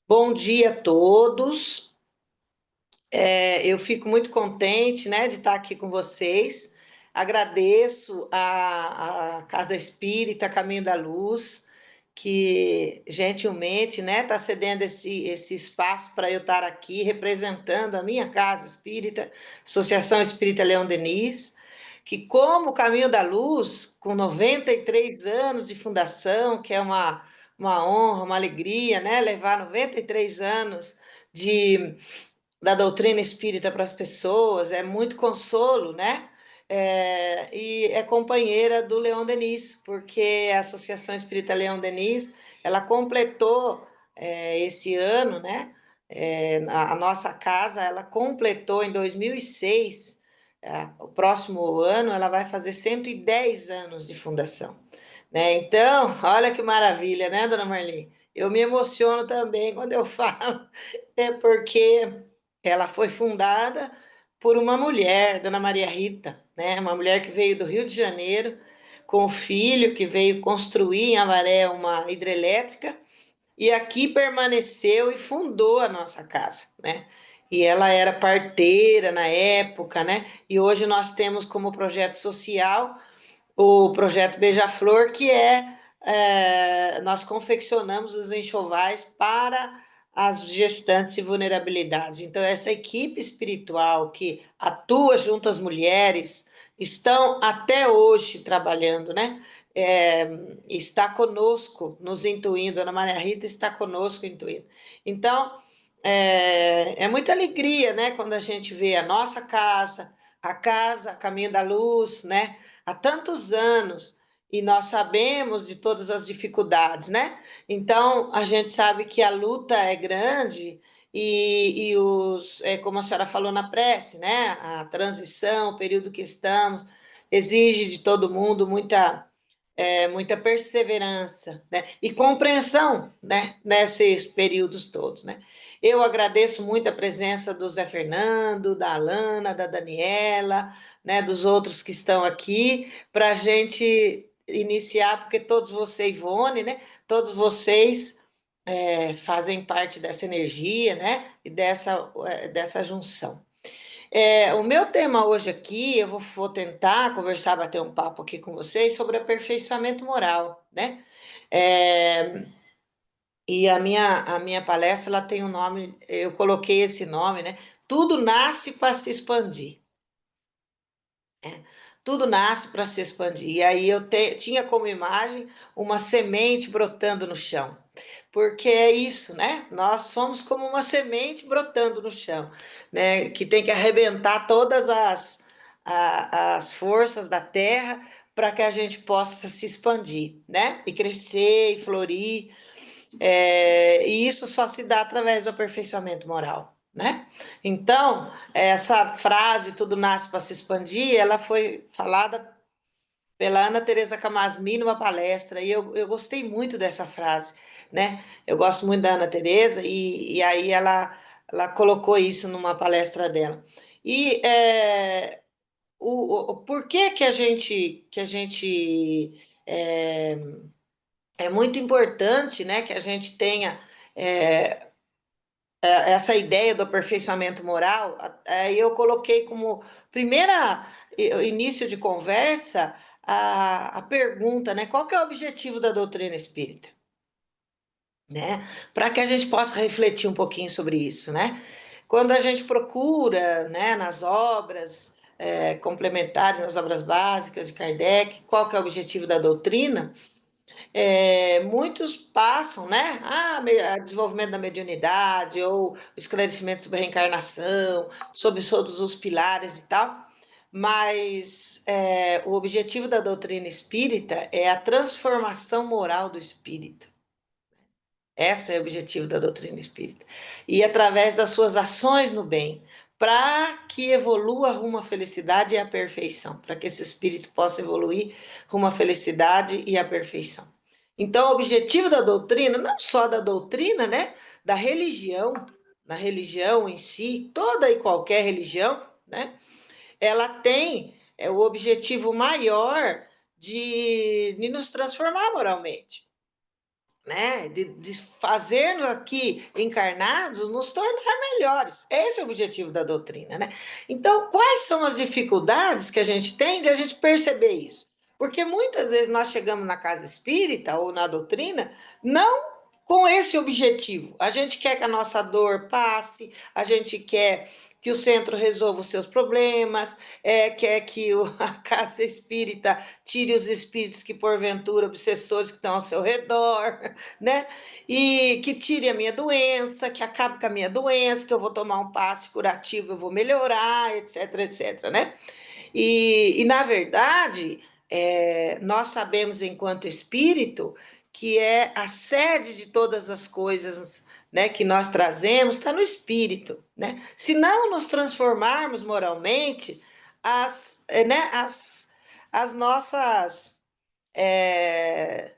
Bom dia a todos. Eu fico muito contente, né, de estar aqui com vocês. Agradeço a Casa Espírita Caminho da Luz, que gentilmente, né, está cedendo esse espaço para eu estar aqui representando a minha Casa Espírita, Associação Espírita Leão Denis, que como Caminho da Luz, com 93 anos de fundação, que é uma honra, uma alegria, né, levar 93 anos de da doutrina espírita para as pessoas, é muito consolo, né? E é companheira do Leon Denis, porque a Associação Espírita Leon Denis, ela completou esse ano, né? A nossa casa, ela completou em 2006, o próximo ano ela vai fazer 110 anos de fundação, né? Então, olha que maravilha, né, dona Marli? Eu me emociono também quando eu falo, é porque ela foi fundada por uma mulher, Dona Maria Rita, né? Uma mulher que veio do Rio de Janeiro com o filho, que veio construir em Avaré uma hidrelétrica e aqui permaneceu e fundou a nossa casa, né? E ela era parteira na época, né? E hoje nós temos como projeto social o projeto Beija-Flor, nós confeccionamos os enxovais para as gestantes e vulnerabilidade. Então, essa equipe espiritual que atua junto às mulheres estão até hoje trabalhando, né? É, está conosco, nos intuindo, Ana Maria Rita está conosco intuindo. Então, é muita alegria, né, quando a gente vê a casa, Caminho da Luz, né? Há tantos anos e nós sabemos de todas as dificuldades, né? Então a gente sabe que a luta é grande como a senhora falou na prece, né? A transição, o período que estamos, exige de todo mundo muita perseverança, né? E compreensão, né? Nesses períodos todos, né? Eu agradeço muito a presença do Zé Fernando, da Alana, da Daniela, né? Dos outros que estão aqui, para a gente iniciar, porque todos vocês, Ivone, né? Todos vocês fazem parte dessa energia, né? E dessa junção. O meu tema hoje aqui, vou tentar conversar, bater um papo aqui com vocês sobre aperfeiçoamento moral, né? É, e a minha palestra, ela tem um nome, eu coloquei esse nome, né? Tudo nasce para se expandir. Tudo nasce para se expandir. E aí tinha como imagem uma semente brotando no chão. Porque é isso, né? Nós somos como uma semente brotando no chão, né? Que tem que arrebentar todas as forças da terra para que a gente possa se expandir, né? E crescer e florir. E isso só se dá através do aperfeiçoamento moral, né? Então, essa frase, tudo nasce para se expandir, ela foi falada pela Ana Teresa Camasmi numa palestra, e eu gostei muito dessa frase, né? Eu gosto muito da Ana Teresa, e aí ela colocou isso numa palestra dela. E por que a gente é, é muito importante, né, que a gente tenha é, essa ideia do aperfeiçoamento moral. Aí eu coloquei como primeira início de conversa a pergunta, né? Qual que é o objetivo da doutrina espírita? Né? Para que a gente possa refletir um pouquinho sobre isso, né? Quando a gente procura, né, nas obras complementares, nas obras básicas de Kardec, qual que é o objetivo da doutrina? Muitos passam, né? Desenvolvimento da mediunidade ou esclarecimento sobre a reencarnação, sobre todos os pilares e tal. Mas o objetivo da doutrina espírita é a transformação moral do espírito. Esse é o objetivo da doutrina espírita. E através das suas ações no bem, para que evolua rumo à felicidade e à perfeição, para que esse espírito possa evoluir rumo à felicidade e à perfeição. Então, o objetivo da doutrina, não só da doutrina, né, da religião, na religião em si, toda e qualquer religião, né, ela tem o objetivo maior de nos transformar moralmente, né? De fazer aqui encarnados nos tornar melhores. Esse é o objetivo da doutrina, né? Então, quais são as dificuldades que a gente tem de a gente perceber isso? Porque muitas vezes nós chegamos na casa espírita ou na doutrina não com esse objetivo. A gente quer que a nossa dor passe, a gente quer que o centro resolva os seus problemas, quer que a casa espírita tire os espíritos que, porventura, obsessores que estão ao seu redor, né? E que tire a minha doença, que acabe com a minha doença, que eu vou tomar um passe curativo, eu vou melhorar, etc, etc, né? Na verdade, nós sabemos, enquanto espírito, que é a sede de todas as coisas, né, que nós trazemos, está no espírito, né? Se não nos transformarmos moralmente, as nossas é,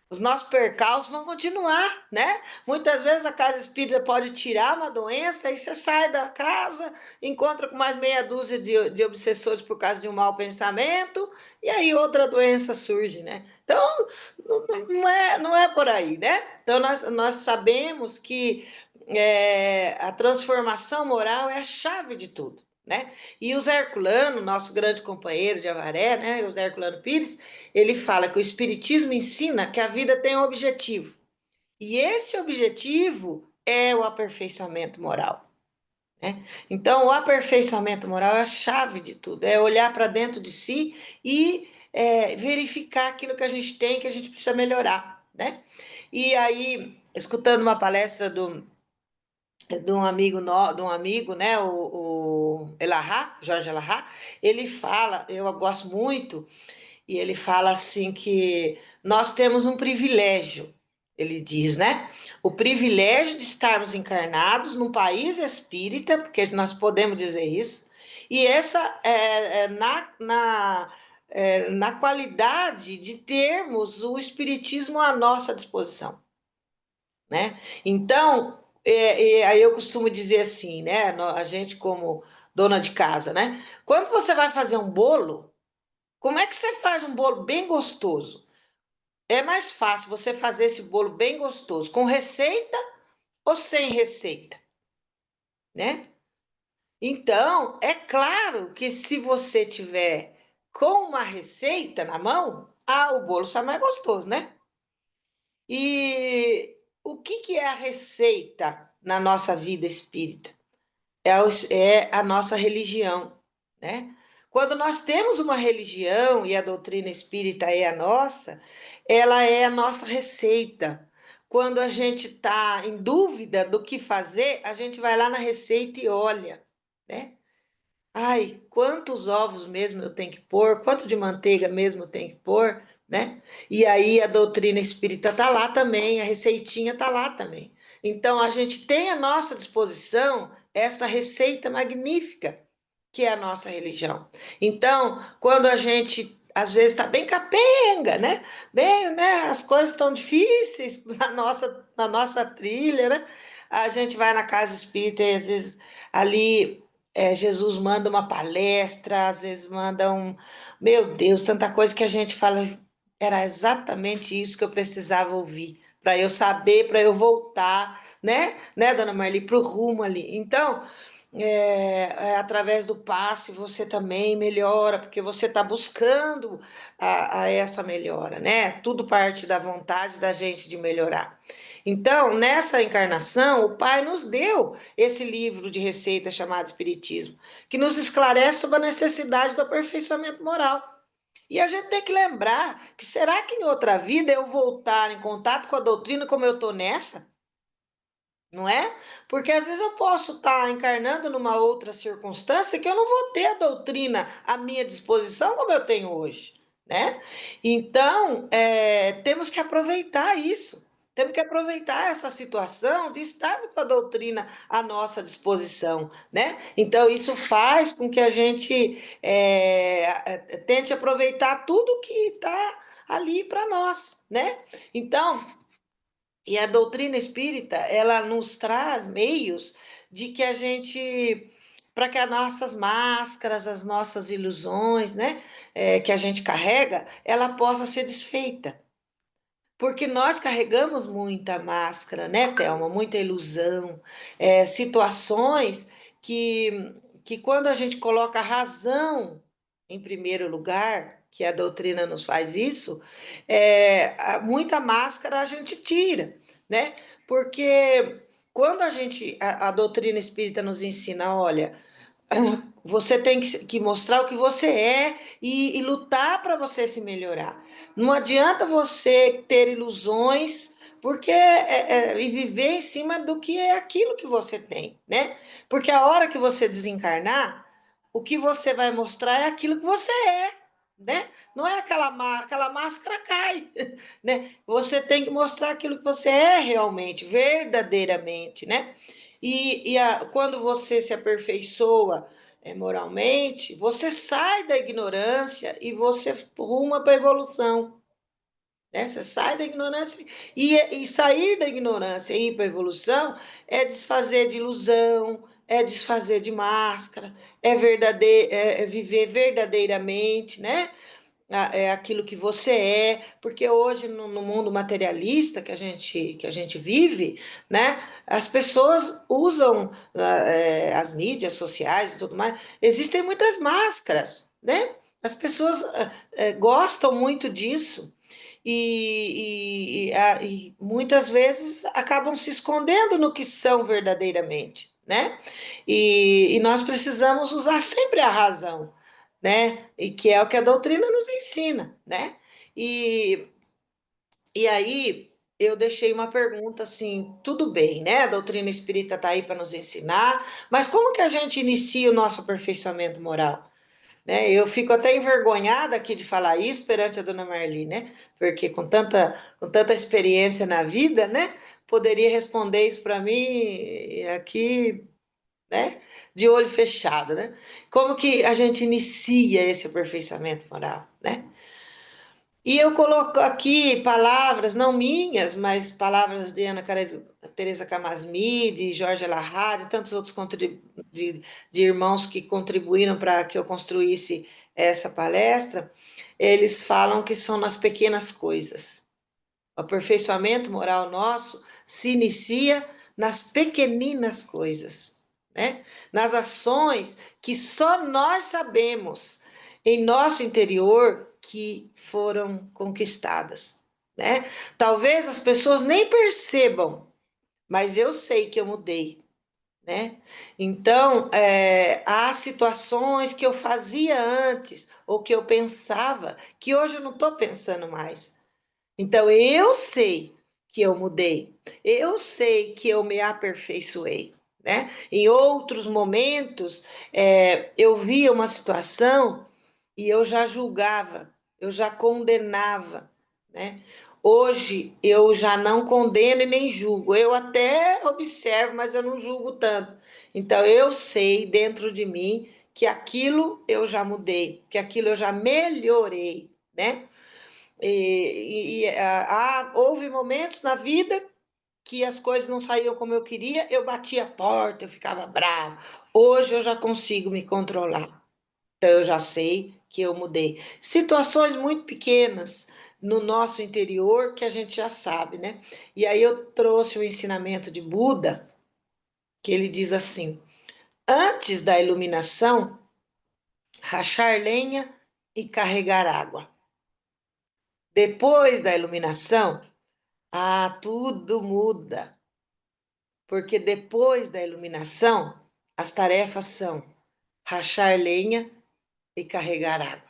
os nossos percalços vão continuar, né? Muitas vezes a casa espírita pode tirar uma doença e você sai da casa, encontra com mais meia dúzia de obsessores por causa de um mau pensamento, e aí outra doença surge, né? Então, não é por aí, né? Então, nós sabemos que a transformação moral é a chave de tudo, né? E o Zé Herculano, nosso grande companheiro de Avaré, né? O Zé Herculano Pires, ele fala que o Espiritismo ensina que a vida tem um objetivo. E esse objetivo é o aperfeiçoamento moral, né? Então, o aperfeiçoamento moral é a chave de tudo, é olhar para dentro de si e verificar aquilo que a gente tem, que a gente precisa melhorar, né? E aí, escutando uma palestra de um amigo, né, o Elahá, Jorge Elahá, ele fala, eu gosto muito, e ele fala assim que nós temos um privilégio, ele diz, né? O privilégio de estarmos encarnados num país espírita, porque nós podemos dizer isso, e essa na qualidade de termos o espiritismo à nossa disposição, né? Então, aí eu costumo dizer assim, né? A gente como dona de casa, né? Quando você vai fazer um bolo, como é que você faz um bolo bem gostoso? É mais fácil você fazer esse bolo bem gostoso com receita ou sem receita, né? Então, é claro que se você tiver com uma receita na mão, o bolo sai mais gostoso, né? E o que é a receita na nossa vida espírita? É a nossa religião, né? Quando nós temos uma religião e a doutrina espírita é a nossa, ela é a nossa receita. Quando a gente está em dúvida do que fazer, a gente vai lá na receita e olha, né? Ai, quantos ovos mesmo eu tenho que pôr, quanto de manteiga mesmo eu tenho que pôr, né? E aí a doutrina espírita está lá também, a receitinha está lá também. Então a gente tem à nossa disposição essa receita magnífica que é a nossa religião. Então, quando a gente às vezes está bem capenga, né? Bem, né? As coisas estão difíceis na nossa trilha, né? A gente vai na casa espírita e às vezes ali Jesus manda uma palestra, às vezes manda um. Meu Deus, tanta coisa que a gente fala. Era exatamente isso que eu precisava ouvir, para eu saber, para eu voltar, né, dona Marli, para o rumo ali. Então, através do passe, você também melhora, porque você está buscando a essa melhora, né? Tudo parte da vontade da gente de melhorar. Então, nessa encarnação, o Pai nos deu esse livro de receita chamado Espiritismo, que nos esclarece sobre a necessidade do aperfeiçoamento moral. E a gente tem que lembrar que será que em outra vida eu voltar em contato com a doutrina como eu estou nessa? Não é? Porque às vezes eu posso estar encarnando numa outra circunstância que eu não vou ter a doutrina à minha disposição como eu tenho hoje, né? Então, temos que aproveitar isso. Temos que aproveitar essa situação de estarmos com a doutrina à nossa disposição, né? Então, isso faz com que a gente tente aproveitar tudo que está ali para nós, né? Então, e a doutrina espírita, ela nos traz meios de que a gente, para que as nossas máscaras, as nossas ilusões, né, que a gente carrega, ela possa ser desfeita. Porque nós carregamos muita máscara, né, Thelma? Muita ilusão, situações que quando a gente coloca a razão em primeiro lugar, que a doutrina nos faz isso, muita máscara a gente tira, né? Porque quando a doutrina espírita nos ensina, olha, você tem que mostrar o que você é e lutar para você se melhorar. Não adianta você ter ilusões e viver em cima do que é aquilo que você tem, né? Porque a hora que você desencarnar, o que você vai mostrar é aquilo que você é, né? Não é aquela máscara cai, né? Você tem que mostrar aquilo que você é realmente, verdadeiramente, né? Quando você se aperfeiçoa moralmente, você sai da ignorância e você ruma para a evolução. Né? Você sai da ignorância e sair da ignorância e ir para a evolução é desfazer de ilusão, é desfazer de máscara, é viver verdadeiramente, né? É aquilo que você é, porque hoje no mundo materialista que a gente vive, né, as pessoas usam as mídias sociais e tudo mais, existem muitas máscaras, né? As pessoas gostam muito disso e muitas vezes acabam se escondendo no que são verdadeiramente, né? E nós precisamos usar sempre a razão, né? E que é o que a doutrina nos ensina, né? E, e aí eu deixei uma pergunta assim, tudo bem, né? A doutrina espírita está aí para nos ensinar, mas como que a gente inicia o nosso aperfeiçoamento moral? Né? Eu fico até envergonhada aqui de falar isso perante a dona Marli, né? Porque com tanta experiência na vida, né? Poderia responder isso para mim aqui, né? De olho fechado, né? Como que a gente inicia esse aperfeiçoamento moral, né? E eu coloco aqui palavras, não minhas, mas palavras de Teresa Camasmi, de Jorge Alahá, de tantos outros de irmãos que contribuíram para que eu construísse essa palestra. Eles falam que são nas pequenas coisas. O aperfeiçoamento moral nosso se inicia nas pequeninas coisas, né? Nas ações que só nós sabemos em nosso interior que foram conquistadas, né? Talvez as pessoas nem percebam, mas eu sei que eu mudei, né? Então, há situações que eu fazia antes ou que eu pensava que hoje eu não estou pensando mais. Então, eu sei que eu mudei, eu sei que eu me aperfeiçoei, né? Em outros momentos, eu via uma situação e eu já julgava, eu já condenava, né? Hoje eu já não condeno e nem julgo, eu até observo, mas eu não julgo tanto. Então eu sei dentro de mim que aquilo eu já mudei, que aquilo eu já melhorei, né? Houve momentos na vida que as coisas não saíam como eu queria, eu batia a porta, eu ficava bravo. Hoje eu já consigo me controlar. Então eu já sei que eu mudei. Situações muito pequenas no nosso interior que a gente já sabe, né? E aí eu trouxe o ensinamento de Buda, que ele diz assim: antes da iluminação, rachar lenha e carregar água. Depois da iluminação, tudo muda, porque depois da iluminação, as tarefas são rachar lenha e carregar água,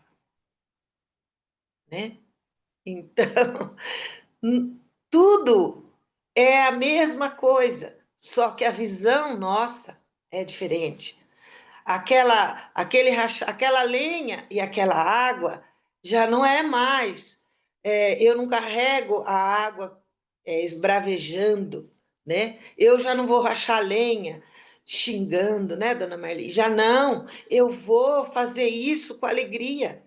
né? Então, tudo é a mesma coisa, só que a visão nossa é diferente. Aquela lenha e aquela água já não é mais. Eu não carrego a água esbravejando, né? Eu já não vou rachar lenha xingando, né, dona Marli? Já não, eu vou fazer isso com alegria.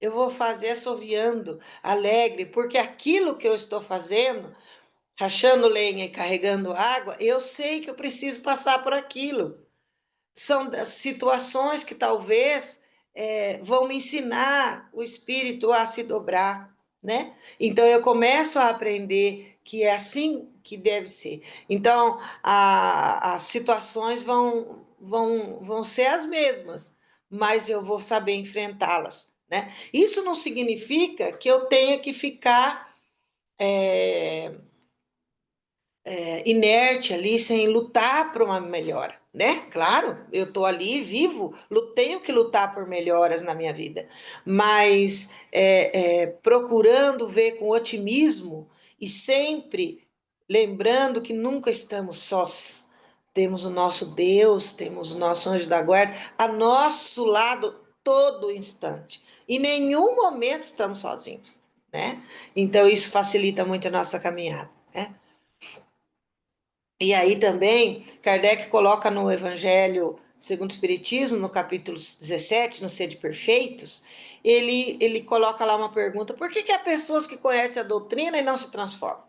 Eu vou fazer assoviando, alegre, porque aquilo que eu estou fazendo, rachando lenha e carregando água, eu sei que eu preciso passar por aquilo. São situações que talvez vão me ensinar o espírito a se dobrar, né? Então eu começo a aprender que é assim que deve ser. Então as situações vão ser as mesmas, mas eu vou saber enfrentá-las, né? Isso não significa que eu tenha que ficar inerte ali, sem lutar por uma melhora, né? Claro, eu estou ali vivo, tenho que lutar por melhoras na minha vida, mas procurando ver com otimismo e sempre lembrando que nunca estamos sós. Temos o nosso Deus, temos o nosso anjo da guarda a nosso lado todo instante. Em nenhum momento estamos sozinhos, né? Então isso facilita muito a nossa caminhada, né? E aí também, Kardec coloca no Evangelho segundo o Espiritismo, no capítulo 17, no Sede Perfeitos, ele coloca lá uma pergunta: por que há pessoas que conhecem a doutrina e não se transformam?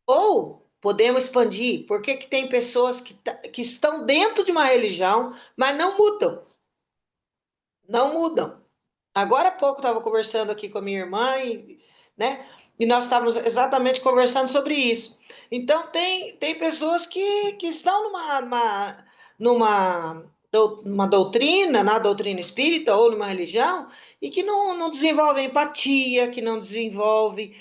Ou podemos expandir: por que tem pessoas que estão dentro de uma religião, mas não mudam? Não mudam. Agora há pouco estava conversando aqui com a minha irmã, né? E nós estávamos exatamente conversando sobre isso. Então, tem pessoas que estão numa doutrina, na doutrina espírita ou numa religião, e que não desenvolvem empatia, que não desenvolve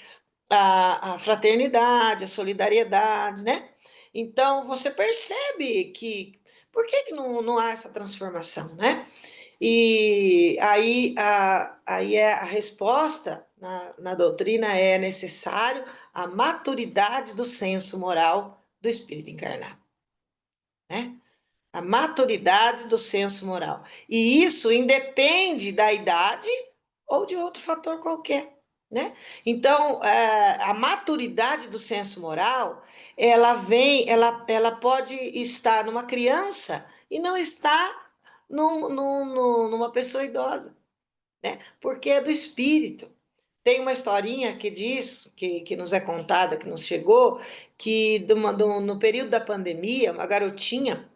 a fraternidade, a solidariedade, né? Então, você percebe que por que não há essa transformação, né? E aí, aí a resposta na doutrina é necessário a maturidade do senso moral do espírito encarnado, né? A maturidade do senso moral. E isso independe da idade ou de outro fator qualquer, né? Então, a maturidade do senso moral, ela pode estar numa criança e não está numa pessoa idosa, né? Porque é do espírito. Tem uma historinha que diz, que nos é contada, que nos chegou, que no período da pandemia, uma garotinha,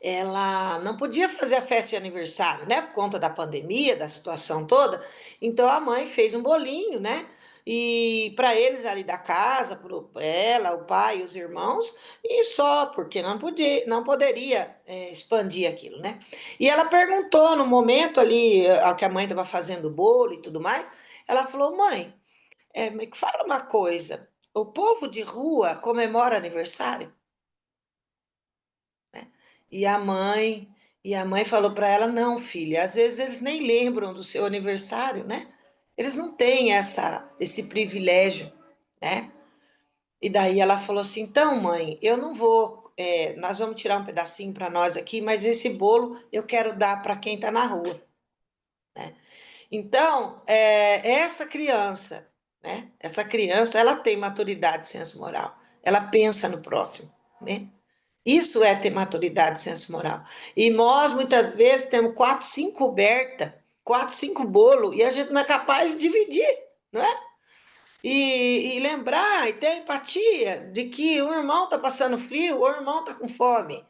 ela não podia fazer a festa de aniversário, né? Por conta da pandemia, da situação toda. Então a mãe fez um bolinho, né? E para eles ali da casa, para ela, o pai, os irmãos, e só, porque não poderia expandir aquilo, né? E ela perguntou no momento ali, que a mãe estava fazendo o bolo e tudo mais, ela falou: mãe, me fala uma coisa, o povo de rua comemora aniversário? Né? E a mãe, e a mãe falou para ela: "Não, filha, às vezes eles nem lembram do seu aniversário, né? Eles não têm esse privilégio, né?" E daí ela falou assim: "Então, mãe, eu não vou, nós vamos tirar um pedacinho para nós aqui, mas esse bolo eu quero dar para quem está na rua, né?" Então, essa criança, né? Essa criança, ela tem maturidade, senso moral. Ela pensa no próximo, né? Isso é ter maturidade, senso moral. E nós, muitas vezes, temos quatro, cinco cobertas, quatro, cinco bolos, e a gente não é capaz de dividir, não é? E lembrar e ter empatia de que o irmão está passando frio, o irmão está com fome,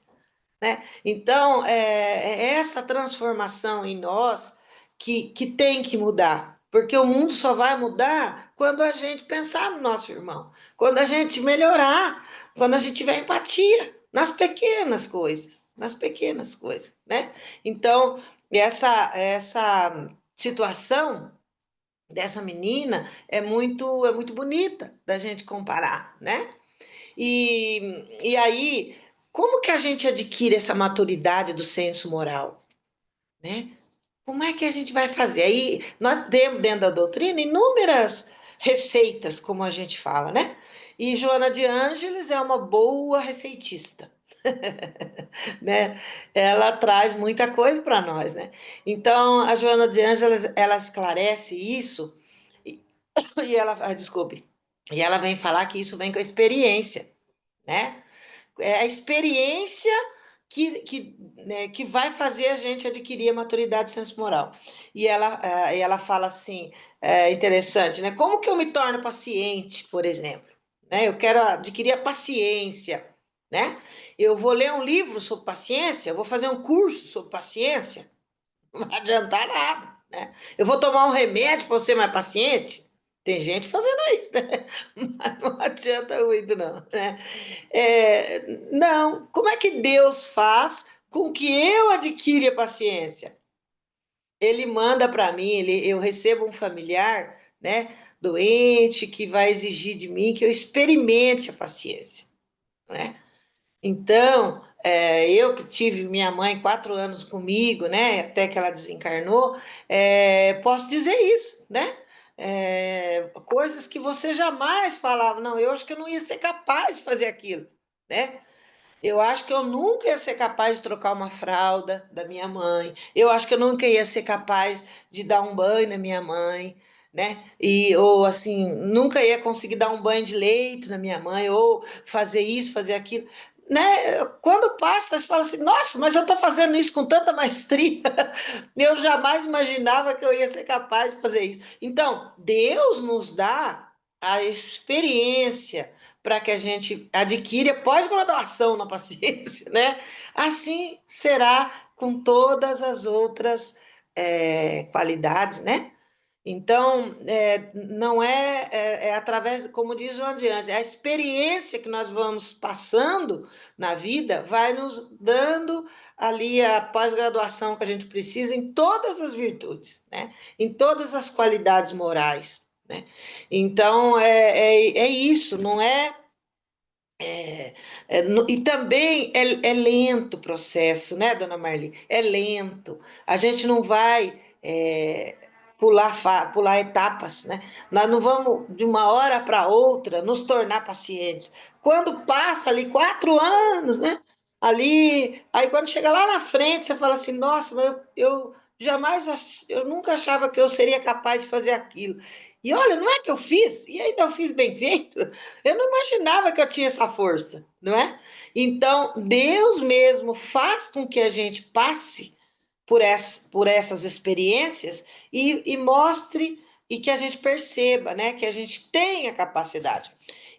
né? Então, é essa transformação em nós que tem que mudar, porque o mundo só vai mudar quando a gente pensar no nosso irmão, quando a gente melhorar, quando a gente tiver empatia nas pequenas coisas, né? Então, essa situação dessa menina é muito bonita da gente comparar, né? E aí, como que a gente adquire essa maturidade do senso moral, né? Como é que a gente vai fazer? Aí nós temos dentro da doutrina inúmeras receitas, como a gente fala, né? E Joana de Ângeles é uma boa receitista, né? Ela traz muita coisa para nós, né? Então, a Joana de Ângeles, ela esclarece isso e, e ela, desculpe, e ela vem falar que isso vem com a experiência, né? É a experiência que vai fazer a gente adquirir a maturidade e senso moral. E ela fala assim, interessante, né? Como que eu me torno paciente, por exemplo? Né? Eu quero adquirir a paciência, né? Eu vou ler um livro sobre paciência, eu vou fazer um curso sobre paciência, não vai adiantar nada, né? Eu vou tomar um remédio para ser mais paciente? Tem gente fazendo isso, né? Mas não adianta muito, não, né? Não, como é que Deus faz com que eu adquira a paciência? Ele manda para mim, eu recebo um familiar, né, doente, que vai exigir de mim que eu experimente a paciência, né? Então, eu que tive minha mãe 4 anos comigo, né, até que ela desencarnou, posso dizer isso, né? Coisas que você jamais falava, não, eu acho que eu não ia ser capaz de fazer aquilo, né? Eu acho que eu nunca ia ser capaz de trocar uma fralda da minha mãe. Eu acho que eu nunca ia ser capaz de dar um banho na minha mãe, né? Ou assim, nunca ia conseguir dar um banho de leite na minha mãe, ou fazer isso, fazer aquilo. Né? Quando passa, você fala assim, nossa, mas eu estou fazendo isso com tanta maestria. Eu jamais imaginava que eu ia ser capaz de fazer isso. Então, Deus nos dá a experiência para que a gente adquira pós-graduação na paciência, né? Assim será com todas as outras qualidades, né? Então, não é através, como diz o Adiante, a experiência que nós vamos passando na vida vai nos dando ali a pós-graduação que a gente precisa em todas as virtudes, né? Em todas as qualidades morais, né? Então, é isso, não é e também é lento o processo, né, dona Marli? É lento. A gente não vai pular etapas, né? Nós não vamos, de uma hora para outra, nos tornar pacientes. Quando passa ali 4 anos, né? Ali, aí quando chega lá na frente, você fala assim, nossa, mas eu jamais, eu nunca achava que eu seria capaz de fazer aquilo. E olha, não é que eu fiz, e ainda eu fiz bem feito. Eu não imaginava que eu tinha essa força, não é? Então, Deus mesmo faz com que a gente passe por essas experiências e mostre e que a gente perceba, né? Que a gente tem a capacidade.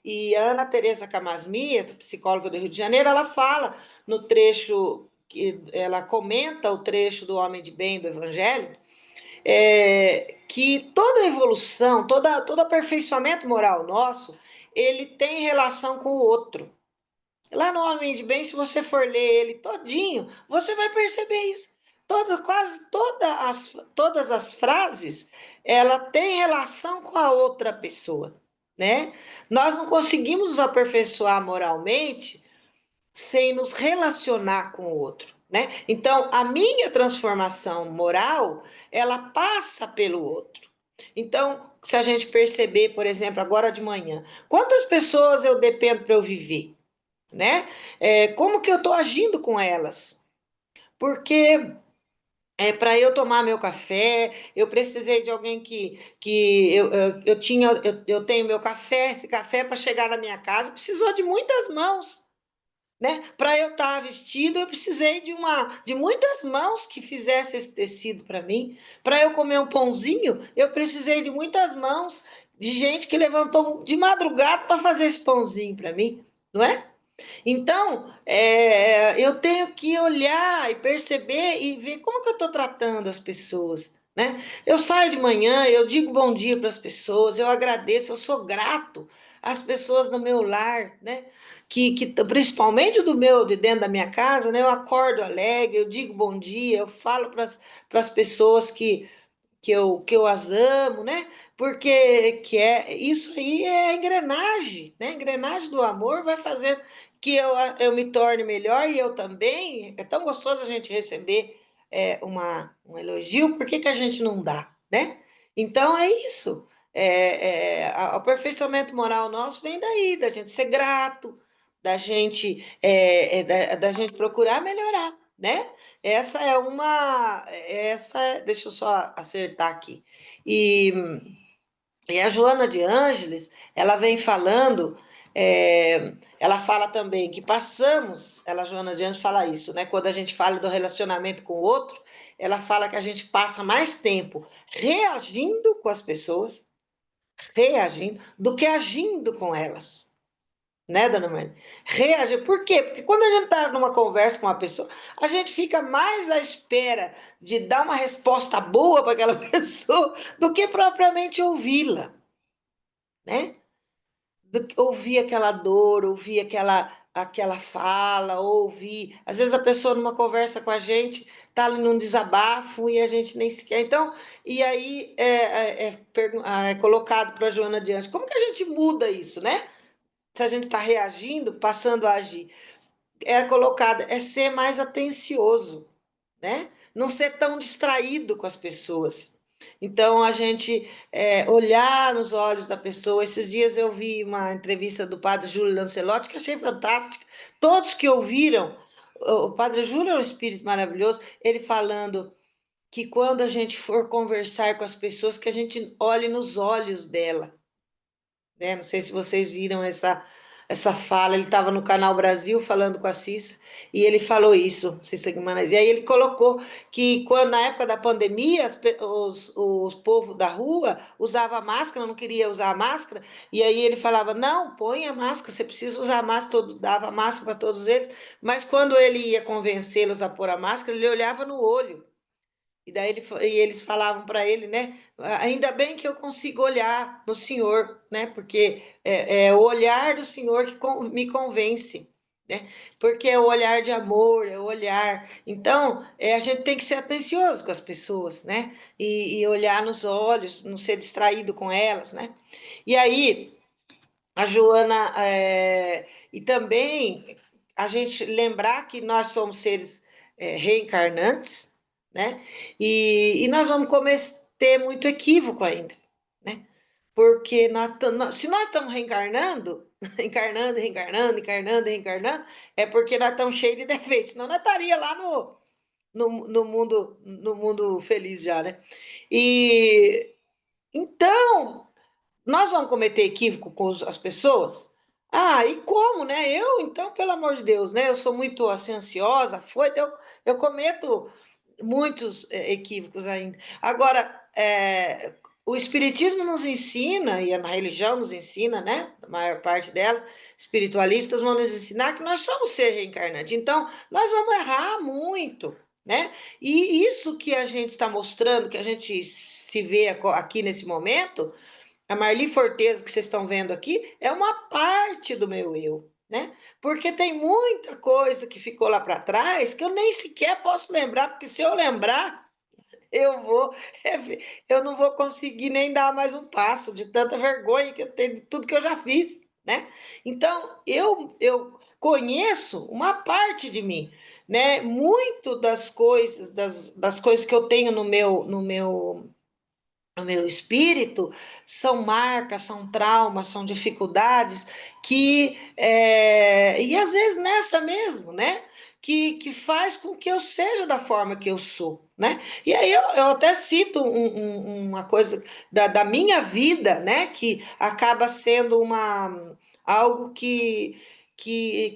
E a Ana Teresa Camasmias, psicóloga do Rio de Janeiro, ela fala no trecho, que ela comenta o trecho do Homem de Bem do Evangelho, que toda evolução, todo aperfeiçoamento moral nosso, ele tem relação com o outro. Lá no Homem de Bem, se você for ler ele todinho, você vai perceber isso. Quase todas as frases, ela tem relação com a outra pessoa, né? Nós não conseguimos nos aperfeiçoar moralmente sem nos relacionar com o outro, né? Então, a minha transformação moral, ela passa pelo outro. Então, se a gente perceber, por exemplo, agora de manhã, quantas pessoas eu dependo para eu viver, né? Como que eu estou agindo com elas? Porque para eu tomar meu café, eu precisei de alguém que eu tenho meu café, esse café para chegar na minha casa precisou de muitas mãos, né? Para eu estar vestido, eu precisei de muitas mãos que fizessem esse tecido para mim. Para eu comer um pãozinho, eu precisei de muitas mãos de gente que levantou de madrugada para fazer esse pãozinho para mim, não é? Então, eu tenho que olhar e perceber e ver como que eu estou tratando as pessoas, né? Eu saio de manhã, eu digo bom dia para as pessoas, eu agradeço, eu sou grato às pessoas do meu lar, né? Principalmente de dentro da minha casa, né? Eu acordo alegre, eu digo bom dia, eu falo para as pessoas que eu as amo, né? Porque isso aí é a engrenagem, né? A engrenagem do amor vai fazendo que eu me torne melhor e eu também. É tão gostoso a gente receber um elogio, por que que a gente não dá, né? Então é isso. O aperfeiçoamento moral nosso vem daí, da gente ser grato, da gente procurar melhorar, né? Deixa eu só acertar aqui. E, e a Joana de Ângeles, ela vem falando, ela fala também que Joana de Ângeles fala isso, né? Quando a gente fala do relacionamento com o outro, ela fala que a gente passa mais tempo reagindo com as pessoas, reagindo, do que agindo com elas, né, dona Marli? Reagir. Por quê? Porque quando a gente está numa conversa com uma pessoa, a gente fica mais à espera de dar uma resposta boa para aquela pessoa do que propriamente ouvi-la, né? Ouvir aquela dor, ouvir aquela fala, ouvir. Às vezes a pessoa numa conversa com a gente está ali num desabafo e a gente nem sequer. Então, e aí é colocado para a Joana Diante, como que a gente muda isso, né? Se a gente está reagindo, passando a agir. É colocado, é ser mais atencioso, né? Não ser tão distraído com as pessoas. Então, a gente olhar nos olhos da pessoa. Esses dias eu vi uma entrevista do padre Júlio Lancelotti, que achei fantástica. Todos que ouviram, o padre Júlio é um espírito maravilhoso, ele falando que quando a gente for conversar com as pessoas, que a gente olhe nos olhos dela, né? Não sei se vocês viram essa fala. Ele estava no Canal Brasil falando com a Cissa e ele falou isso, Cissa Guimarães. E aí ele colocou que quando na época da pandemia os povos da rua usavam máscara, não queria usar máscara, e aí ele falava: não, põe a máscara, você precisa usar a máscara, dava máscara para todos eles, mas quando ele ia convencê-los a pôr a máscara, ele olhava no olho. E daí eles falavam para ele, né? Ainda bem que eu consigo olhar no Senhor, né? Porque é o olhar do Senhor que me convence, né? Porque é o olhar de amor, é o olhar. Então, a gente tem que ser atencioso com as pessoas, né? E olhar nos olhos, não ser distraído com elas, né? E aí, a Joana, e também a gente lembrar que nós somos seres reencarnantes, né? E nós vamos cometer muito equívoco ainda, né? Porque se nós estamos reencarnando, encarnando, reencarnando, encarnando, reencarnando, é porque nós estamos cheios de defeitos, senão nós estaria lá no mundo feliz já, né? E então, nós vamos cometer equívoco com as pessoas? Ah, e como, né? Então, pelo amor de Deus, né? Eu sou muito assim, ansiosa, eu cometo muitos equívocos ainda. Agora, o Espiritismo nos ensina, e a religião nos ensina, né? A maior parte delas, espiritualistas vão nos ensinar que nós somos ser reencarnante. Então, nós vamos errar muito, né? E isso que a gente está mostrando, que a gente se vê aqui nesse momento, a Marli Forteza, que vocês estão vendo aqui, é uma parte do meu eu, né? Porque tem muita coisa que ficou lá para trás que eu nem sequer posso lembrar, porque se eu lembrar, eu vou, eu não vou conseguir nem dar mais um passo de tanta vergonha que eu tenho de tudo que eu já fiz, né? Então, eu conheço uma parte de mim, né? Muito das coisas que eu tenho no meu espírito são marcas, são traumas, são dificuldades e às vezes nessa mesmo, né? Que faz com que eu seja da forma que eu sou, né? E aí eu até cito uma coisa da minha vida, né? Que acaba sendo algo que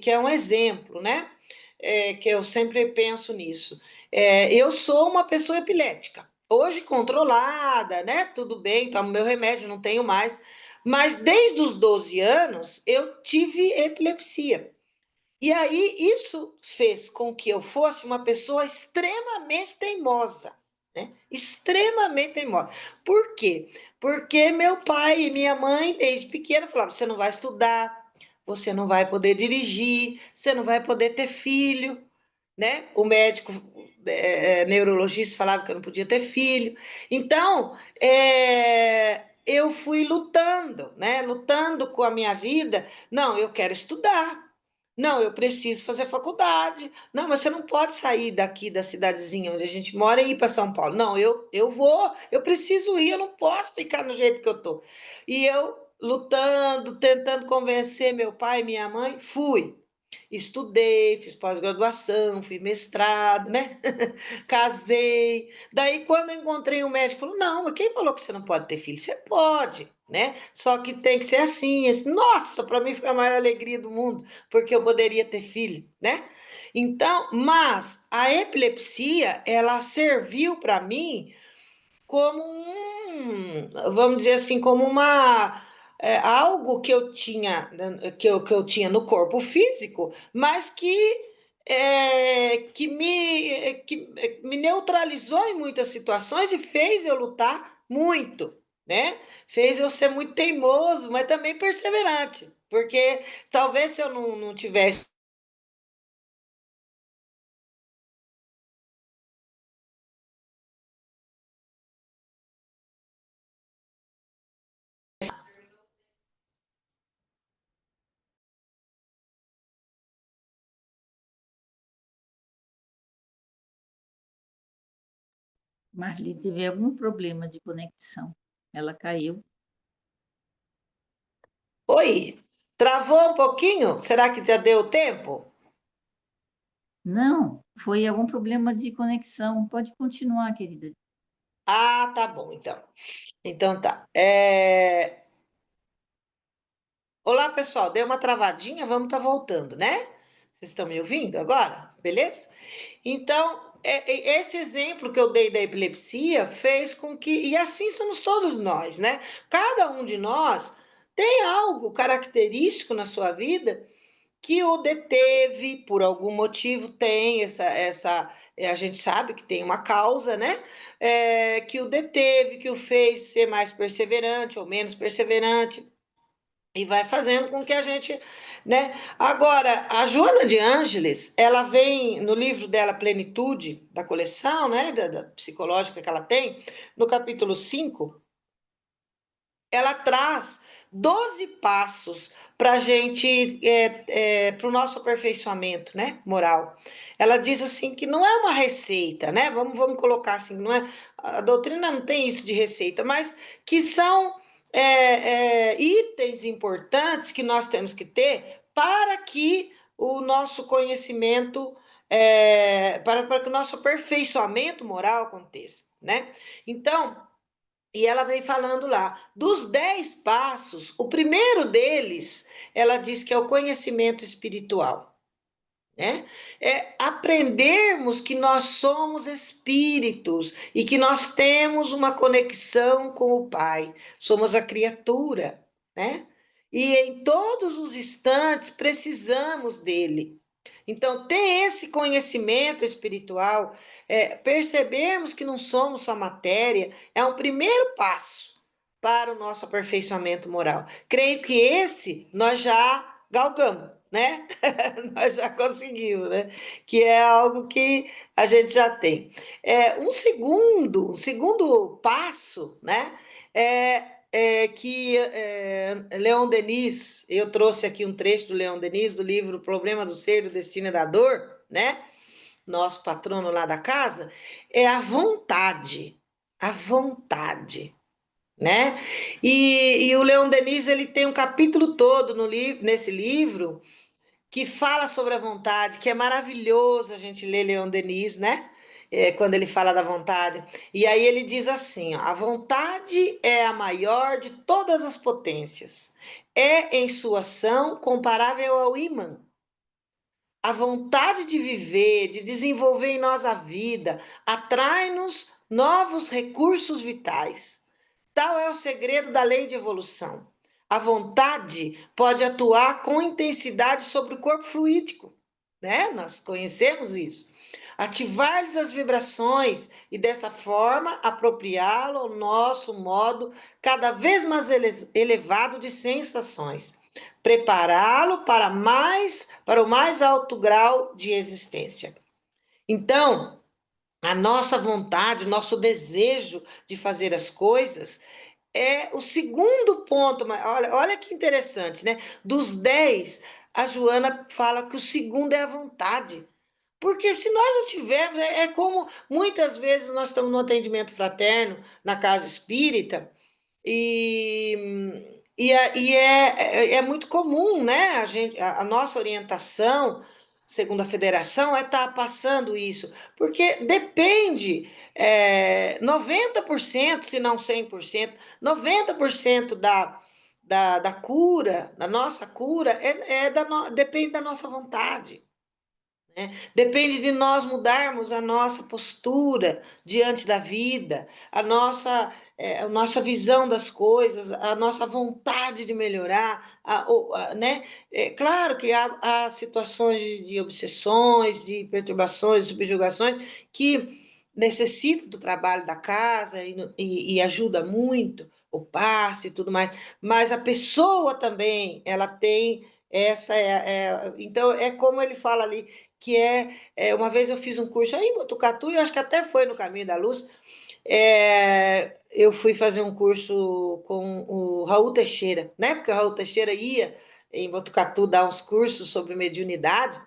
é um exemplo, né? Que eu sempre penso nisso. Eu sou uma pessoa epilética. Hoje controlada, né? Tudo bem, tomo meu remédio, não tenho mais. Mas desde os 12 anos eu tive epilepsia. E aí isso fez com que eu fosse uma pessoa extremamente teimosa, né? Extremamente teimosa. Por quê? Porque meu pai e minha mãe, desde pequena, falavam: você não vai estudar, você não vai poder dirigir, você não vai poder ter filho, né? O médico neurologista falava que eu não podia ter filho. Então, eu fui lutando, né? Lutando com a minha vida. Não, eu quero estudar. Não, eu preciso fazer faculdade. Não, mas você não pode sair daqui da cidadezinha onde a gente mora e ir para São Paulo. Não, eu vou, eu preciso ir, eu não posso ficar no jeito que eu tô. E eu lutando, tentando convencer meu pai e minha mãe, fui. Estudei, fiz pós-graduação, fiz mestrado, né? Casei. Daí, quando eu encontrei um médico, falou: não, mas quem falou que você não pode ter filho? Você pode, né? Só que tem que ser assim. Nossa, para mim foi a maior alegria do mundo, porque eu poderia ter filho, né? Então, mas a epilepsia, ela serviu para mim como vamos dizer assim, como algo que eu tinha, que eu tinha no corpo físico, mas que me neutralizou em muitas situações e fez eu lutar muito, né? Fez eu ser muito teimoso, mas também perseverante, porque talvez se eu não tivesse. Marli teve algum problema de conexão. Ela caiu. Oi, travou um pouquinho? Será que já deu tempo? Não, foi algum problema de conexão. Pode continuar, querida. Ah, tá bom, então. Então tá. Olá, pessoal. Deu uma travadinha, vamos estar voltando, né? Vocês estão me ouvindo agora? Beleza? Então, esse exemplo que eu dei da epilepsia fez com que. E assim somos todos nós, né? Cada um de nós tem algo característico na sua vida que o deteve, por algum motivo, tem a gente sabe que tem uma causa, né? Que o deteve, que o fez ser mais perseverante ou menos perseverante e vai fazendo com que a gente, né? Agora, a Joana de Ângeles, ela vem no livro dela Plenitude, da coleção, né, da psicológica que ela tem, no capítulo 5, ela traz 12 passos para a gente, para o nosso aperfeiçoamento, né, moral. Ela diz assim que não é uma receita, né? Vamos colocar assim, não é, a doutrina não tem isso de receita, mas que são itens importantes que nós temos que ter para que o nosso conhecimento, para que o nosso aperfeiçoamento moral aconteça, né? Então, e ela vem falando lá, dos 10 passos, o primeiro deles, ela diz que é o conhecimento espiritual, né? É aprendermos que nós somos espíritos e que nós temos uma conexão com o Pai, somos a criatura, né? E em todos os instantes precisamos dele. Então, ter esse conhecimento espiritual, percebermos que não somos só matéria, é um primeiro passo para o nosso aperfeiçoamento moral. Creio que esse nós já galgamos, né? Nós já conseguimos, né? Que é algo que a gente já tem. Um segundo passo, né? Que Leon Denis, eu trouxe aqui um trecho do Leon Denis, do livro O Problema do Ser, do Destino e da Dor, né? Nosso patrono lá da casa, é a vontade, né? E o Leon Denis, ele tem um capítulo todo nesse livro que fala sobre a vontade, que é maravilhoso a gente ler Leon Denis, né? Quando ele fala da vontade. E aí ele diz assim: ó, a vontade é a maior de todas as potências. É em sua ação comparável ao ímã. A vontade de viver, de desenvolver em nós a vida, atrai-nos novos recursos vitais. Tal é o segredo da lei de evolução. A vontade pode atuar com intensidade sobre o corpo fluídico, né? Nós conhecemos isso. Ativar-lhes as vibrações e, dessa forma, apropriá-lo ao nosso modo cada vez mais elevado de sensações. Prepará-lo para o mais alto grau de existência. Então, a nossa vontade, o nosso desejo de fazer as coisas é o segundo ponto. Mas olha que interessante, né? Dos 10, a Joana fala que o segundo é a vontade. Porque se nós não tivermos, é como muitas vezes nós estamos no atendimento fraterno, na casa espírita, e é muito comum, né? A nossa orientação, segundo a federação, é estar passando isso, porque depende, 90%, se não 100%, 90% da cura, da nossa cura, depende da nossa vontade. Depende de nós mudarmos a nossa postura diante da vida, a nossa visão das coisas, a nossa vontade de melhorar, né? É claro que há situações de obsessões, de perturbações, de subjugações, que necessitam do trabalho da casa e ajuda muito o passe e tudo mais, mas a pessoa também, ela tem então é como ele fala ali, que uma vez eu fiz um curso aí em Botucatu, e eu acho que até foi no Caminho da Luz, eu fui fazer um curso com o Raul Teixeira, né? Porque o Raul Teixeira ia em Botucatu dar uns cursos sobre mediunidade,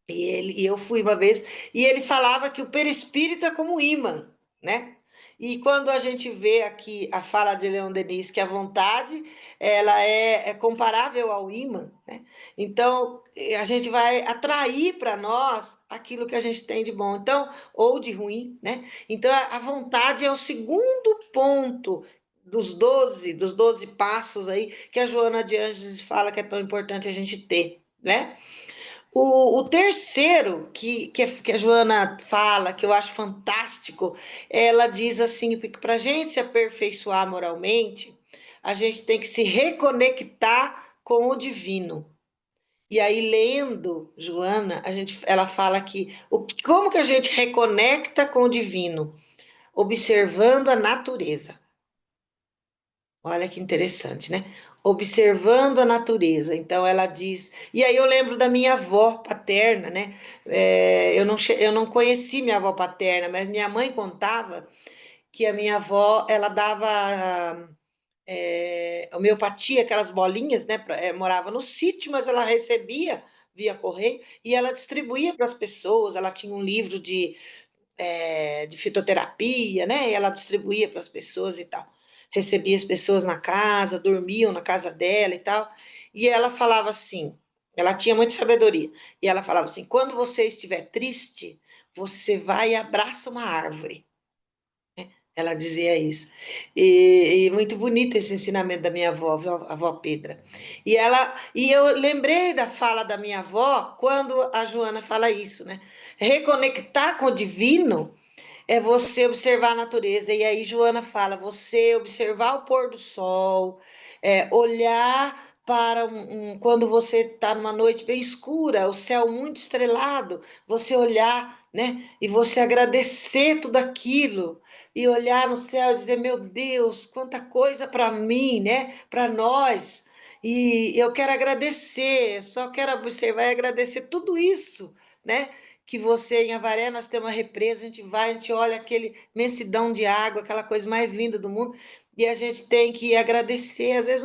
e eu fui uma vez, e ele falava que o perispírito é como ímã, né? E quando a gente vê aqui a fala de Leon Denis, que a vontade ela é comparável ao ímã, né? Então a gente vai atrair para nós aquilo que a gente tem de bom, então, ou de ruim, né? Então a vontade é o segundo ponto dos doze passos aí que a Joana de Ângeles fala que é tão importante a gente ter, né? O terceiro que a Joana fala, que eu acho fantástico, ela diz assim, que para a gente se aperfeiçoar moralmente, a gente tem que se reconectar com o divino. E aí, lendo Joana, ela fala que como que a gente reconecta com o divino? Observando a natureza. Olha que interessante, né? Observando a natureza. Então ela diz. E aí eu lembro da minha avó paterna, né? Eu não conheci minha avó paterna, mas minha mãe contava que a minha avó ela dava homeopatia, aquelas bolinhas, né? Morava no sítio, mas ela recebia via correio e ela distribuía para as pessoas. Ela tinha um livro de fitoterapia, né? E ela distribuía para as pessoas e tal. Recebia as pessoas na casa, dormiam na casa dela e tal. E ela falava assim, ela tinha muita sabedoria. E ela falava assim: quando você estiver triste, você vai e abraça uma árvore. Ela dizia isso. E muito bonito esse ensinamento da minha avó, a avó Pedra. E eu lembrei da fala da minha avó quando a Joana fala isso, né? Reconectar com o divino é você observar a natureza. E aí Joana fala, você observar o pôr do sol, olhar para quando você está numa noite bem escura, o céu muito estrelado, você olhar, né? E você agradecer tudo aquilo e olhar no céu e dizer, meu Deus, quanta coisa para mim, né? Para nós. E eu quero agradecer, só quero observar e agradecer tudo isso, né? Que você em Avaré nós temos uma represa, a gente vai, a gente olha aquele imensidão de água, aquela coisa mais linda do mundo, e a gente tem que agradecer, às vezes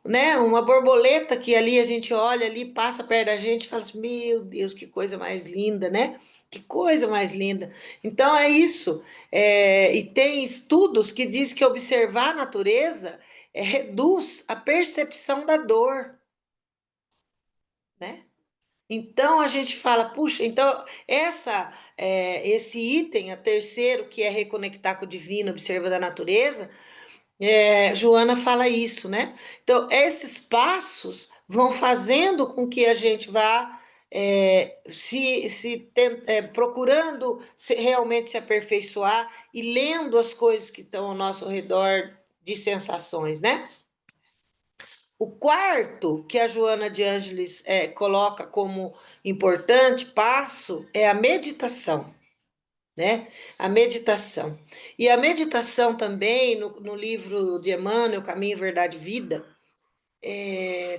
né, uma borboleta que ali a gente olha ali, passa perto da gente e fala assim, meu Deus, que coisa mais linda, né? Que coisa mais linda. Então é isso. E tem estudos que diz que observar a natureza reduz a percepção da dor, né? Então a gente fala, puxa, então esse item, a terceiro, que é reconectar com o divino, observa da natureza, Joana fala isso, né? Então esses passos vão fazendo com que a gente vá procurando realmente se aperfeiçoar e lendo as coisas que estão ao nosso redor de sensações, né? O quarto que a Joana de Ângeles coloca como importante passo é a meditação, né? A meditação. E a meditação também, no livro de Emmanuel, Caminho, Verdade e Vida,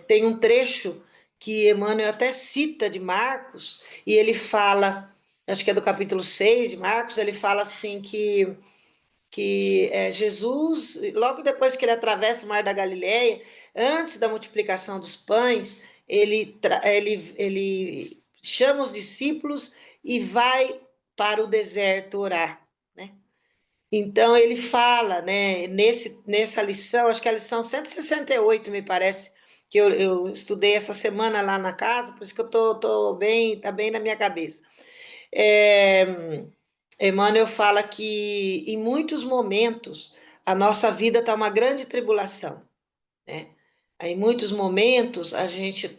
tem um trecho que Emmanuel até cita de Marcos, e ele fala, acho que é do capítulo 6 de Marcos, ele fala assim que Jesus, logo depois que ele atravessa o Mar da Galileia, antes da multiplicação dos pães, ele chama os discípulos e vai para o deserto orar, né? Então ele fala, né, nessa lição, acho que é a lição 168, me parece, que eu estudei essa semana lá na casa, por isso que eu tô bem, tá bem na minha cabeça. É, Emmanuel fala que em muitos momentos a nossa vida está uma grande tribulação, né? Em muitos momentos a gente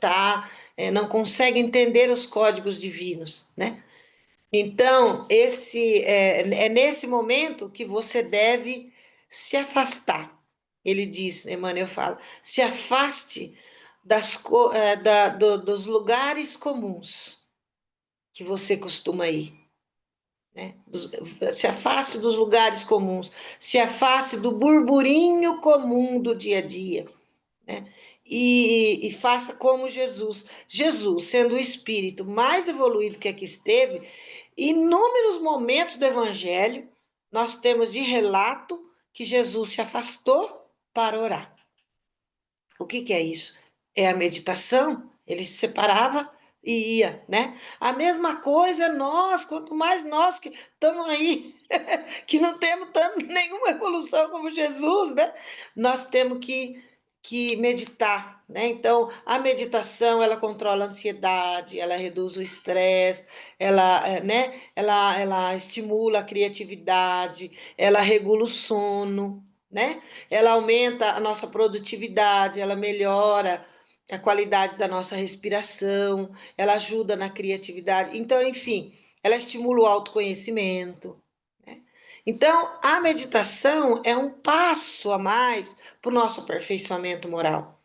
não consegue entender os códigos divinos, né? Então, é nesse momento que você deve se afastar. Ele diz, Emmanuel fala, se afaste dos lugares comuns que você costuma ir, né? Se afaste dos lugares comuns, se afaste do burburinho comum do dia a dia, né? E faça como Jesus. Jesus, sendo o espírito mais evoluído que aqui esteve, inúmeros momentos do Evangelho, nós temos de relato que Jesus se afastou para orar. O que é isso? É a meditação. Ele se separava e ia, né? A mesma coisa nós, quanto mais nós que estamos aí, que não temos nenhuma evolução como Jesus, né? Nós temos que meditar, né? Então, a meditação, ela controla a ansiedade, ela reduz o estresse, né? Ela estimula a criatividade, ela regula o sono, né? Ela aumenta a nossa produtividade, ela melhora a qualidade da nossa respiração, ela ajuda na criatividade. Então, enfim, ela estimula o autoconhecimento, né? Então, a meditação é um passo a mais para o nosso aperfeiçoamento moral,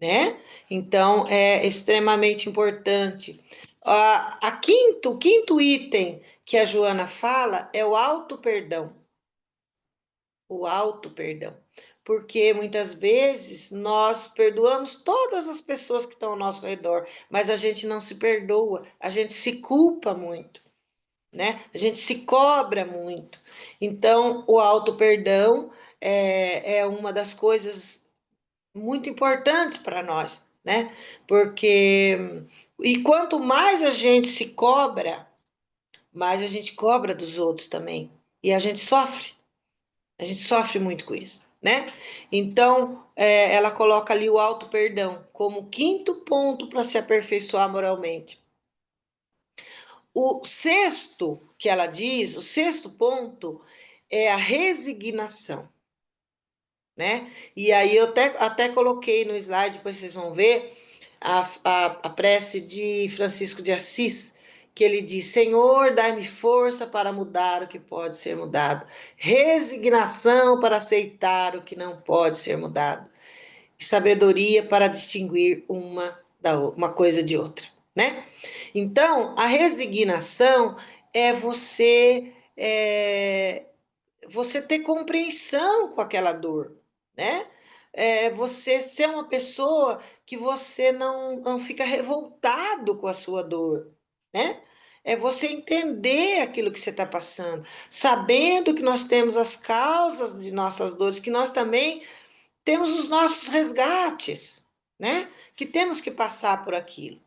né? Então, é extremamente importante. O quinto item que a Joana fala é o auto-perdão. O auto-perdão. Porque muitas vezes nós perdoamos todas as pessoas que estão ao nosso redor, mas a gente não se perdoa, a gente se culpa muito, né? A gente se cobra muito. Então, o auto-perdão é uma das coisas muito importantes para nós, né? Porque, e quanto mais a gente se cobra, mais a gente cobra dos outros também. E a gente sofre. A gente sofre muito com isso, né? Então, ela coloca ali o auto-perdão como quinto ponto para se aperfeiçoar moralmente. O sexto que ela diz, o sexto ponto é a resignação, né? E aí eu até coloquei no slide, depois vocês vão ver, a prece de Francisco de Assis, que ele diz: Senhor, dai-me força para mudar o que pode ser mudado, resignação para aceitar o que não pode ser mudado, e sabedoria para distinguir uma coisa de outra, né? Então, a resignação é você ter compreensão com aquela dor, né? É você ser uma pessoa que você não fica revoltado com a sua dor, né? É você entender aquilo que você está passando, sabendo que nós temos as causas de nossas dores, que nós também temos os nossos resgates, né? Que temos que passar por aquilo.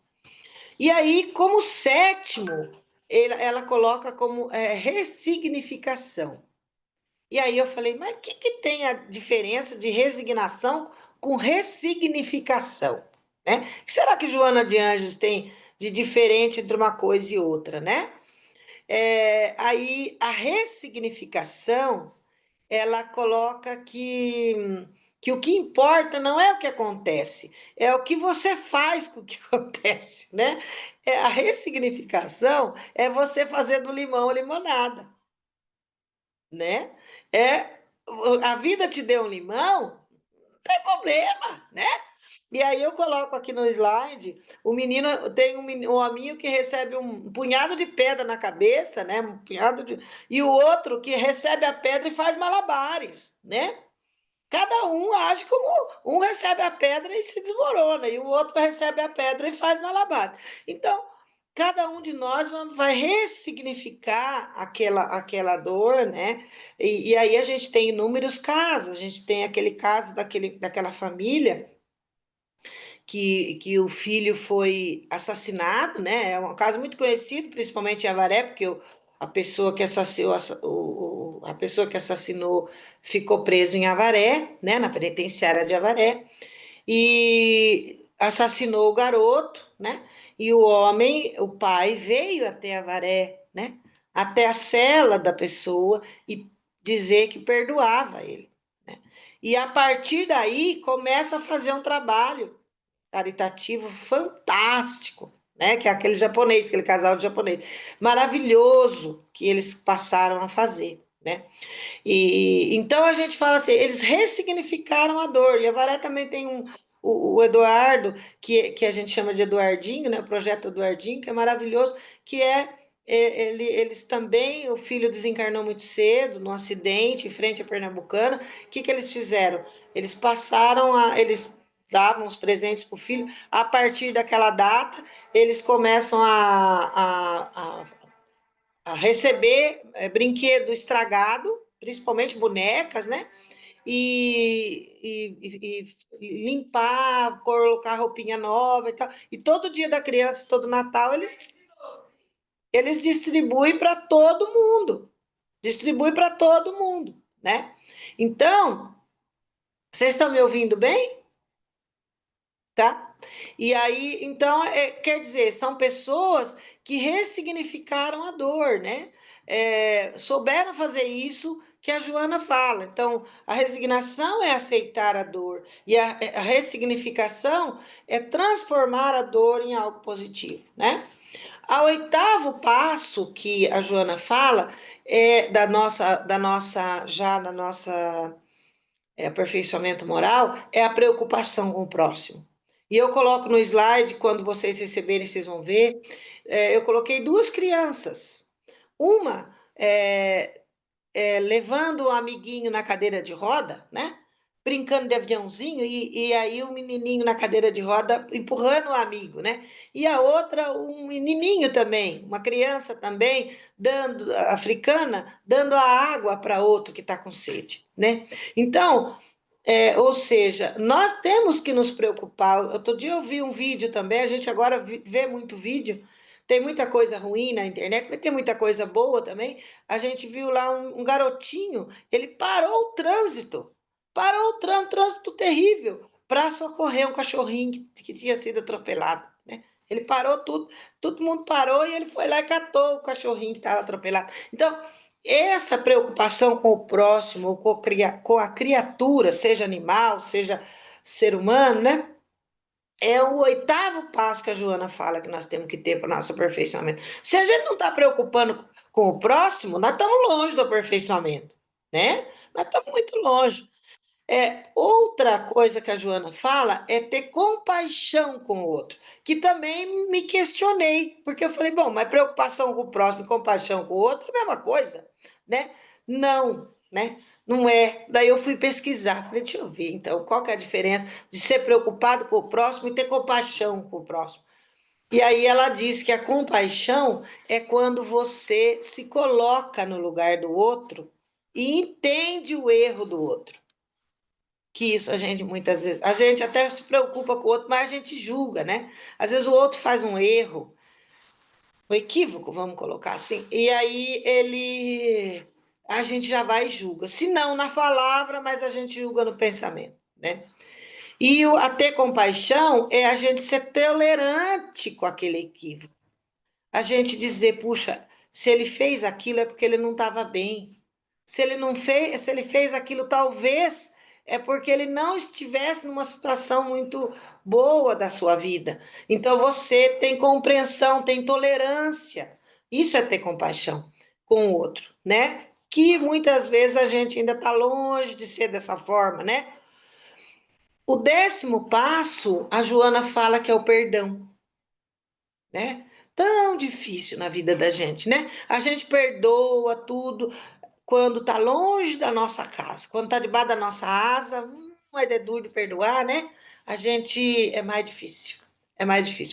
E aí, como sétimo, ela coloca como ressignificação. E aí eu falei, mas o que tem a diferença de resignação com ressignificação, né? O que será que Joana de Anjos tem de diferente entre uma coisa e outra, né? Aí a ressignificação, ela coloca que o que importa não é o que acontece, é o que você faz com o que acontece, né? A ressignificação é você fazer do limão a limonada, né? É, a vida te deu um limão, não tem problema, né? E aí eu coloco aqui no slide, o menino tem um hominho que recebe um punhado de pedra na cabeça, né? E o outro que recebe a pedra e faz malabares, né? Cada um age como um recebe a pedra e se desmorona, e o outro recebe a pedra e faz malabares. Então, cada um de nós vai ressignificar aquela dor, né? E aí a gente tem inúmeros casos. A gente tem aquele caso daquela família que o filho foi assassinado, né? É um caso muito conhecido, principalmente em Avaré, porque a pessoa que assassinou, a pessoa que assassinou ficou preso em Avaré, né? Na penitenciária de Avaré, e assassinou o garoto, né? E o homem, o pai, veio até Avaré, né? Até a cela da pessoa e dizer que perdoava ele, né? E a partir daí começa a fazer um trabalho caritativo fantástico, né? Que é aquele japonês, aquele casal de japonês, maravilhoso que eles passaram a fazer, né? E então a gente fala assim, eles ressignificaram a dor. E a Varé também tem o Eduardo, que a gente chama de Eduardinho, né? O projeto Eduardinho, que é maravilhoso, que eles também, o filho desencarnou muito cedo, num acidente em frente à Pernambucana. O que eles fizeram? Eles davam os presentes para o filho. A partir daquela data, eles começam a receber brinquedo estragado, principalmente bonecas, né? E limpar, colocar roupinha nova e tal. E todo dia da criança, todo Natal, eles distribuem para todo mundo. Distribui para todo mundo, né? Então, vocês estão me ouvindo bem? Tá? E aí, então, quer dizer, são pessoas que ressignificaram a dor, né? Souberam fazer isso que a Joana fala. Então, a resignação é aceitar a dor, e a ressignificação é transformar a dor em algo positivo, né? O oitavo passo que a Joana fala é já na nossa aperfeiçoamento moral, é a preocupação com o próximo. E eu coloco no slide, quando vocês receberem, vocês vão ver, eu coloquei duas crianças. Uma levando o amiguinho na cadeira de roda, né? Brincando de aviãozinho, e aí o menininho na cadeira de roda empurrando o amigo, né? E a outra, um menininho também, uma criança também, africana, dando a água para outro que está com sede, né? Então, ou seja, nós temos que nos preocupar. Outro dia eu vi um vídeo também, a gente agora vê muito vídeo, tem muita coisa ruim na internet, mas tem muita coisa boa também. A gente viu lá um garotinho, ele parou o trânsito terrível, para socorrer um cachorrinho que tinha sido atropelado, né? Ele parou tudo, todo mundo parou e ele foi lá e catou o cachorrinho que estava atropelado. Então, essa preocupação com o próximo, com a criatura, seja animal, seja ser humano, né? É o oitavo passo que a Joana fala que nós temos que ter para o nosso aperfeiçoamento. Se a gente não está preocupando com o próximo, nós estamos longe do aperfeiçoamento, né? Nós estamos muito longe. Outra coisa que a Joana fala é ter compaixão com o outro, que também me questionei, porque eu falei, bom, mas preocupação com o próximo e compaixão com o outro é a mesma coisa, né? Não, né? Não é. Daí eu fui pesquisar, falei, deixa eu ver, então, qual que é a diferença de ser preocupado com o próximo e ter compaixão com o próximo? E aí ela diz que a compaixão é quando você se coloca no lugar do outro e entende o erro do outro. Que isso a gente muitas vezes, a gente até se preocupa com o outro, mas a gente julga, né? Às vezes o outro faz um erro, um equívoco, vamos colocar assim, e aí a gente já vai e julga. Se não na palavra, mas a gente julga no pensamento, né? E a ter compaixão é a gente ser tolerante com aquele equívoco. A gente dizer, puxa, se ele fez aquilo é porque ele não estava bem. Se ele não fez, se ele fez aquilo, talvez é porque ele não estivesse numa situação muito boa da sua vida. Então você tem compreensão, tem tolerância. Isso é ter compaixão com o outro, né? Que muitas vezes a gente ainda está longe de ser dessa forma, né? O 10º passo, a Joana fala que é o perdão, né? Tão difícil na vida da gente, né? A gente perdoa tudo quando tá longe da nossa casa, quando tá debaixo da nossa asa, é duro de perdoar, né? A gente é mais difícil,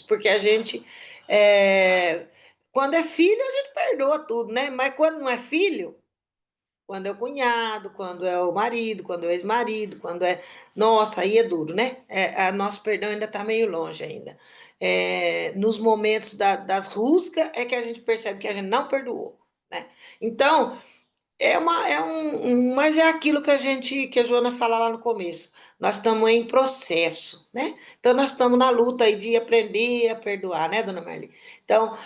porque a gente, quando é filho, a gente perdoa tudo, né? Mas quando não é filho, quando é o cunhado, quando é o marido, quando é o ex-marido, quando é. Nossa, aí é duro, né? Nosso perdão ainda está meio longe ainda. Nos momentos das rusgas é que a gente percebe que a gente não perdoou, né? Então, mas é aquilo que a Joana fala lá no começo. Nós estamos em processo, né? Então, nós estamos na luta aí de aprender a perdoar, né, dona Marli? Então,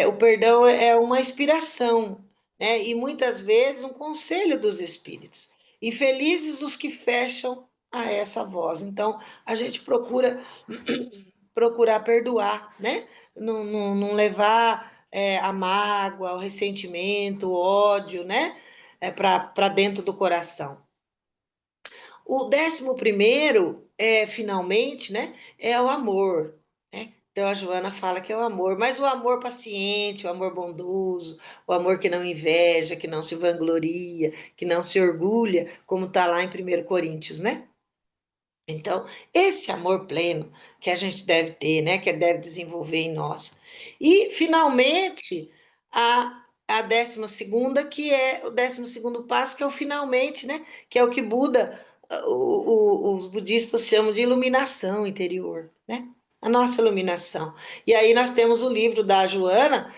o perdão é uma inspiração, né? E muitas vezes um conselho dos espíritos. e felizes os que fecham a essa voz. Então, a gente procurar perdoar, né? Não levar a mágoa, o ressentimento, o ódio, né? Para dentro do coração. O 11º, finalmente, né? É o amor, né? Então a Joana fala que é o amor, mas o amor paciente, o amor bondoso, o amor que não inveja, que não se vangloria, que não se orgulha, como está lá em 1 Coríntios, né? Então, esse amor pleno que a gente deve ter, né, que deve desenvolver em nós. E, finalmente, a 12ª, que é o 12º passo, que é o finalmente, né, que é o que Buda, os budistas chamam de iluminação interior, né? A nossa iluminação. E aí nós temos o livro da Joana,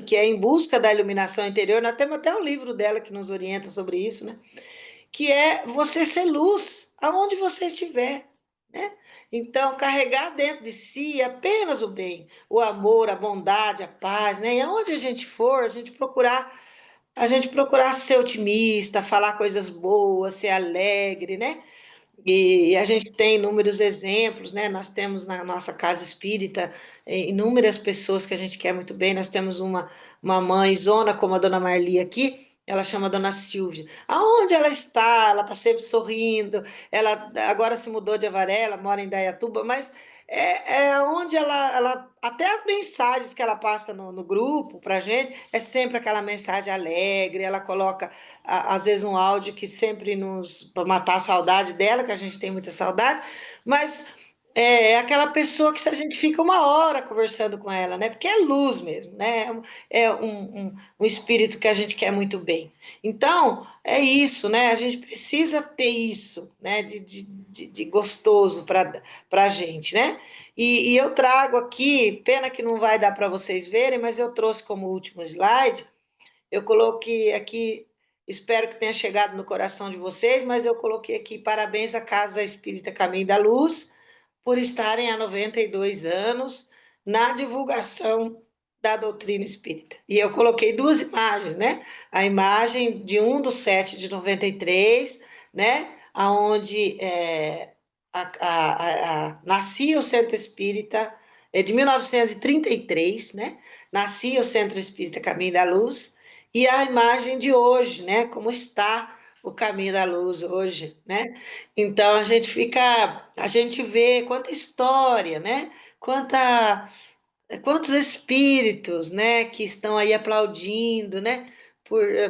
que é Em Busca da Iluminação Interior. Nós temos até um livro dela que nos orienta sobre isso, né? Que é você ser luz aonde você estiver, né? Então, carregar dentro de si apenas o bem, o amor, a bondade, a paz, né? E aonde a gente for, a gente procurar ser otimista, falar coisas boas, ser alegre, né? E a gente tem inúmeros exemplos, né? Nós temos na nossa casa espírita inúmeras pessoas que a gente quer muito bem. Nós temos uma mãe zona como a dona Marli aqui, ela chama a dona Silvia. Aonde ela está? Ela está sempre sorrindo. Ela agora se mudou de Avaré, ela mora em Dayatuba, mas é onde até as mensagens que ela passa no grupo para a gente, é sempre aquela mensagem alegre. Ela coloca às vezes um áudio que sempre nos para matar a saudade dela, que a gente tem muita saudade, mas é aquela pessoa que se a gente fica uma hora conversando com ela, né? Porque é luz mesmo, né? É um espírito que a gente quer muito bem. Então, é isso, né? A gente precisa ter isso, né? De gostoso para a gente, né? E eu trago aqui, pena que não vai dar para vocês verem, mas eu trouxe como último slide. Eu coloquei aqui, espero que tenha chegado no coração de vocês, mas eu coloquei aqui parabéns à Casa Espírita Caminho da Luz por estarem há 92 anos na divulgação da doutrina espírita. E eu coloquei duas imagens, né? A imagem de 1/7/93, né? Onde nascia o Centro Espírita, de 1933, né? Nascia o Centro Espírita Caminho da Luz, e a imagem de hoje, né? Como está o Caminho da Luz hoje, né? Então a gente vê quanta história, né? Quantos espíritos, né? Que estão aí aplaudindo, né?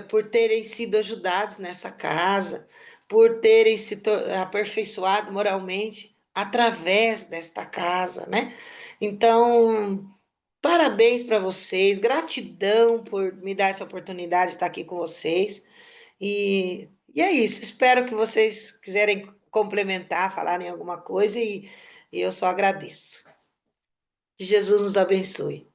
Por terem sido ajudados nessa casa, por terem se aperfeiçoado moralmente através desta casa, né? Então, parabéns para vocês, gratidão por me dar essa oportunidade de estar aqui com vocês. E é isso. Espero que vocês quiserem complementar, falarem alguma coisa, e eu só agradeço. Que Jesus nos abençoe.